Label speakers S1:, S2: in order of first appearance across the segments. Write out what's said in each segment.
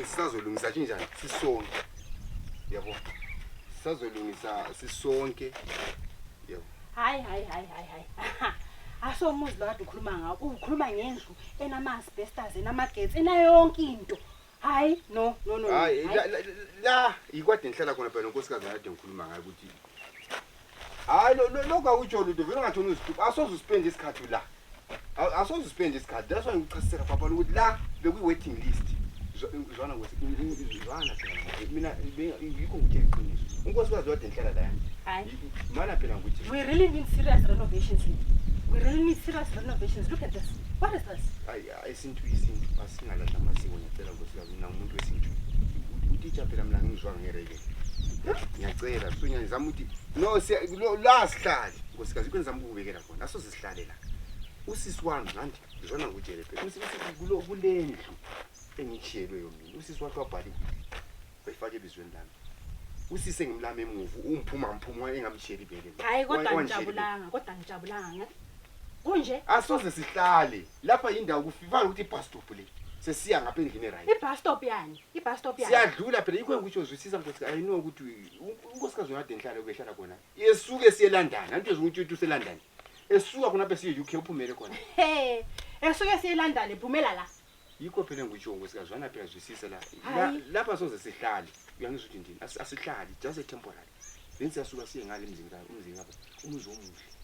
S1: sizazolungisa kanjani sisonke yabo sizazolungisa sisonke yabo
S2: hayi asomuzi lo kade ukhuluma ngawo ukhuluma ngendlu enama-asbestos enamagetsi enayo yonke into hayi no
S1: hayi la ikwade ngihlala khona phela nonkosikazi kade ngikhuluma ngayo ukuthi hayi lokho akutsho lutho vele ungathoni uziphi asoze uspende isikhathi la asoze uspende isikhathi that's why ngichasisela papa ukuthi la bekuyi-waiting list zwana ngizwana phela mina yikho ngithe iqiniso unkosikazi wade ngihlala la yani
S2: hayi
S1: mana phela ukuthi
S2: we really need serious renovations here. We really need serious renovations. Look at this. What is this?
S1: isintu asingalahla amasiko ngiyacela nkosikazi mina umuntu wesintu utitsha phela mina ngizwa ngereke ngiyacela sunya ngizama ukuthi no la sihlale nkosikazi ikho ngizama ukubekela khona asoze sihlale la usisi wami nandi ngizona ngutshele phela usisi kulendlu engitshiyelwe yona usisi wakhe wabhali bayifake ebizweni lami usise ngimlama emuvu umphuma engamtshiyeli ibele
S2: hayi kodwa ngijabulanga kunje
S1: asoze sihlale lapha indawo kufika ukuthi ibus stop le sesiya ngapha endlini right
S2: ibus stop yani
S1: siyadlula phela ikho engikutsho uzwisisa nkosikazi ayino ukuthi unkosikazi uyade ngihlale kwehlala khona yesuke siye London antu ezokuthi useLondon esuka khona bese UK uphumele khona
S2: esuke siye London ephumela la
S1: yikho phela engikutsho nkosikazi wana phela uzwisisa lapha soze sihlale uyangizwa ukuthi ndini asihlali just a temporary lensi yasuka siye ngale emzini lapha umuzi omuhle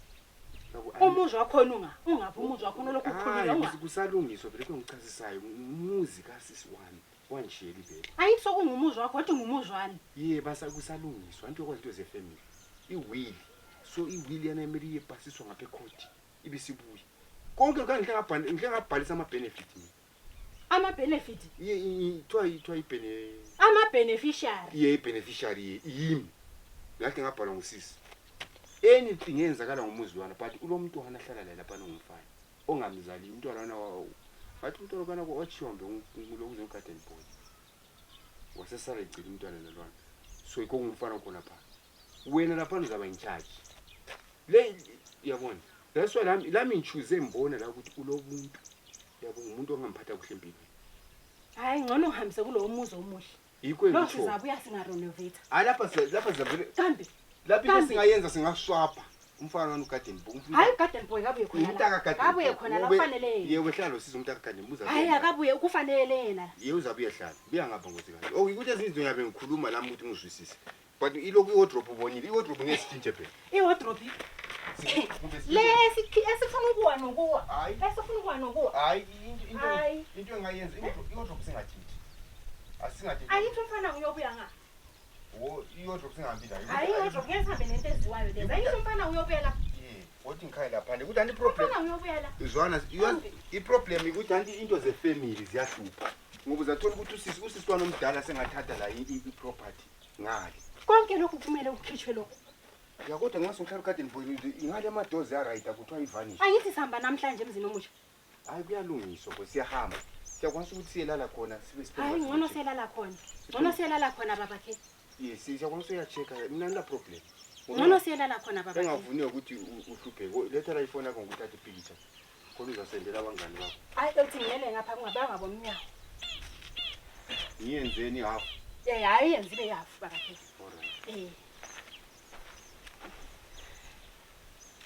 S2: umuzi wakhona ungaphi umuzi wakhona lokhu ukhulile
S1: kusalungiswa vele kwengichasisayo umuzi kasisi wami wanjiyela ibele
S2: ayi sokungumuzi wakho wathi ngumuzwani
S1: basa kusalungiswa into yakho into zefamily iwill so iwill yana emeli yepasiswa ngapha ecourt ibisibuye konke ngike ngabhalisa
S2: ama-benefit
S1: ithiwa
S2: ama-beneficiary
S1: beneficiary yimi ngake ngabhalwa ngusisi anything yenzakala ngomuzi lwana but ulo mntwana ahlala la lapha ngumfana ongamzali umntwana lwana wathi umntwana kana kwachiwa mbe ngulokuze ugarden boy wasesala icila umntwana lwana so ikho ngumfana khona lapha wena lapha uzaba in charge le yabona that's why lami ngichoose mbona la ukuthi ulobuntu yabo umuntu ongamphatha kuhle empilweni
S2: hayi ngcono uhambise kulowo muzi omuhle
S1: yikho
S2: lo sizabuya singarenovate
S1: lapha zavele
S2: kambe
S1: lapha singayenza singaswapha umfana wami ugarden boy
S2: hayi garden boy kabuye khona la kufanele
S1: yebo ehlalo siza umuntu akagarden buza
S2: hayi akabuye kufanele yena
S1: yebo uzabuye ehlala buya ngapha ngosikazi ukuthi ezinye izinto ngiyabe ngikhuluma lami ukuthi ngizwisise but ilokhu iwardrobe ubonile iwardrobe ngesithinje phela
S2: iwardrobe esifuna ukuwa nokuwa
S1: hayi into engayenza iwardrobe singathinti asingathinti
S2: ayithi umfana uyobuya nga
S1: iwardrobe singahambi la
S2: hayi iwardrobe ngezihambe nento eziwayo lezi ayithi umfana uyobuya la
S1: wothi ngikhaya lapha ukuthi anti problem
S2: umfana uyobuya la
S1: izwana iproblem ukuthi anti into zefamily ziyahlupha ngoba uzathola ukuthi usisi wami omdala sengathatha la iproperty ngale
S2: konke lokhu kumele ukhishwe lokho
S1: kodwa ngasonhlala ugarden boy ingale amadozi aright akuthiwa ivanish
S2: angithi sihamba namhlanje emzini omusha
S1: hayi kuyalungiswa bo siyahamba siyakwazi ukuthi siyelala khona sibe
S2: hayi ngcono siyelala khona babakhe
S1: yes siyakwazi uyachecka mina ngila problem
S2: ngcono siyelala khona babakhe
S1: engavuniwe ukuthi uhlupheke letha la ifone yakho nguthatha ipicture khona uzasendela abangani bakho
S2: hayi uthi ngiyele ngapha kungabangabona umnyango
S1: ngiyenzeni half
S2: hayi yenzile half babakhe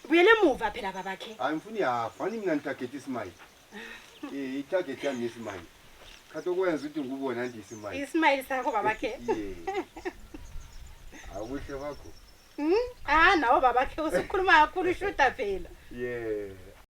S2: buyele emuva phela babakhe
S1: hayi ngifuna half ani mina ngitarget ismile itarget yami ngesimile khathi okwenza ukuthi ngubona nje
S2: ismile sakho babakhe
S1: awuhle bakho
S2: nawo babakhe usikhuluma kakhulu ushuta phela